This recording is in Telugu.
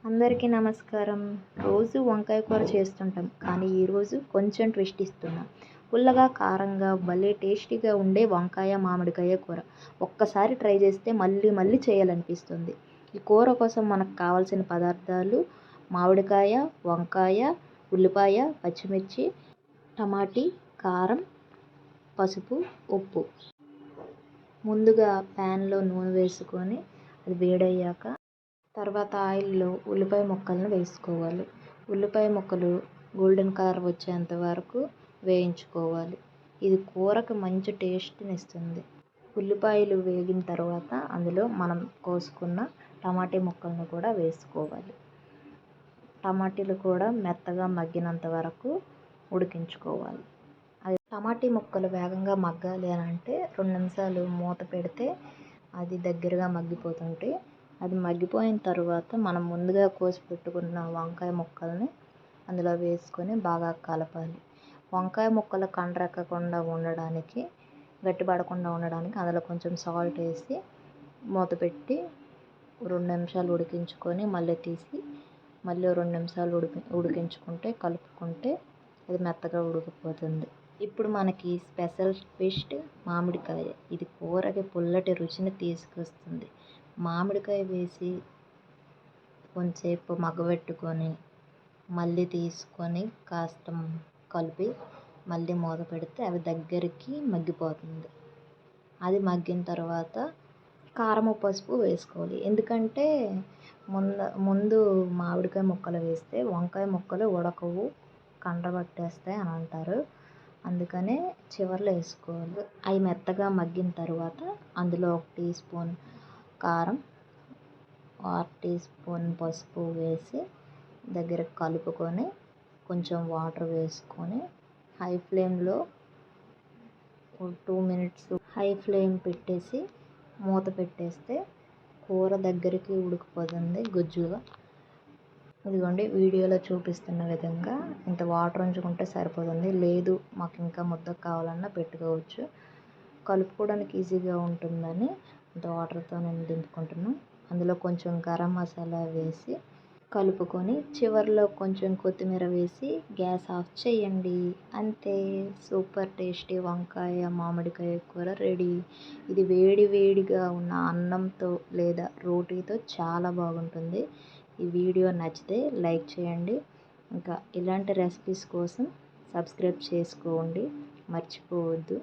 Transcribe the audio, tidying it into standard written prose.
అందరికీ నమస్కారం. రోజు వంకాయ కూర చేస్తుంటాం, కానీ ఈరోజు కొంచెం ట్విస్ట్ ఇస్తున్నాం. పుల్లగా, కారంగా, భలే టేస్టీగా ఉండే వంకాయ మామిడికాయ కూర. ఒక్కసారి ట్రై చేస్తే మళ్ళీ మళ్ళీ చేయాలనిపిస్తుంది. ఈ కూర కోసం మనకు కావాల్సిన పదార్థాలు: మామిడికాయ, వంకాయ, ఉల్లిపాయ, పచ్చిమిర్చి, టమాటీ, కారం, పసుపు, ఉప్పు. ముందుగా ప్యాన్లో నూనె వేసుకొని అది వేడయ్యాక తర్వాత ఆయిల్లో ఉల్లిపాయ ముక్కలను వేసుకోవాలి. ఉల్లిపాయ ముక్కలు గోల్డెన్ కలర్ వచ్చేంత వరకు వేయించుకోవాలి. ఇది కూరకు మంచి టేస్ట్ని ఇస్తుంది. ఉల్లిపాయలు వేగిన తర్వాత అందులో మనం కోసుకున్న టమాటీ ముక్కలను కూడా వేసుకోవాలి. టమాటీలు కూడా మెత్తగా మగ్గినంత వరకు ఉడికించుకోవాలి. అది టమాటీ ముక్కలు వేగంగా మగ్గాలి అని అంటే 2 నిమిషాలు మూత పెడితే అది దగ్గరగా మగ్గిపోతుంటే, అది మగ్గిపోయిన తర్వాత మనం ముందుగా కోసి పెట్టుకున్న వంకాయ ముక్కల్ని అందులో వేసుకొని బాగా కలపాలి. వంకాయ ముక్కలు కండ్రెక్కకుండా ఉండడానికి, గట్టిపడకుండా ఉండడానికి అందులో కొంచెం సాల్ట్ వేసి మూత పెట్టి 2 నిమిషాలు ఉడికించుకొని మళ్ళీ తీసి మళ్ళీ 2 నిమిషాలు ఉడికించుకుంటే కలుపుకుంటే అది మెత్తగా ఉడికిపోతుంది. ఇప్పుడు మనకి స్పెషల్ ట్విస్ట్ మామిడికాయ. ఇది కూరకి పుల్లటి రుచిని తీసుకొస్తుంది. మామిడికాయ వేసి కొంచెంసేపు మగ్గబెట్టుకొని మళ్ళీ తీసుకొని కాస్త కలిపి మళ్ళీ మూత పెడితే అవి దగ్గరికి మగ్గిపోతుంది. అది మగ్గిన తర్వాత కారం, పసుపు వేసుకోవాలి. ఎందుకంటే ముందు మామిడికాయ ముక్కలు వేస్తే వంకాయ ముక్కలు ఉడకవు, కండబట్టేస్తాయి అని అంటారు. అందుకనే చివర్లో వేసుకోవాలి. అవి మెత్తగా మగ్గిన తర్వాత అందులో 1 టీ స్పూన్ కారం, 1/2 టీ స్పూన్ పసుపు వేసి దగ్గర కలుపుకొని కొంచెం వాటర్ వేసుకొని హై ఫ్లేమ్లో 2 మినిట్స్ హై ఫ్లేమ్ పెట్టేసి మూత పెట్టేస్తే కూర దగ్గరికి ఉడికిపోతుంది గుజ్జుగా. ఇదిగోండి, వీడియోలో చూపిస్తున్న విధంగా ఇంత వాటర్ ఉంచుకుంటే సరిపోతుంది. లేదు మాకు ఇంకా ముద్దకు కావాలన్నా పెట్టుకోవచ్చు. కలుపుకోవడానికి ఈజీగా ఉంటుందని ఇంత వాటర్తో నేను దింపుకుంటున్నాను. అందులో కొంచెం గరం మసాలా వేసి కలుపుకొని చివరిలో కొంచెం కొత్తిమీర వేసి గ్యాస్ ఆఫ్ చేయండి. అంతే, సూపర్ టేస్టీ వంకాయ మామిడికాయ కూర రెడీ. ఇది వేడి వేడిగా ఉన్న అన్నంతో లేదా రోటీతో చాలా బాగుంటుంది. ఈ వీడియో నచ్చితే లైక్ చేయండి. ఇంకా ఇలాంటి రెసిపీస్ కోసం సబ్స్క్రైబ్ చేసుకోండి, మర్చిపోవద్దు.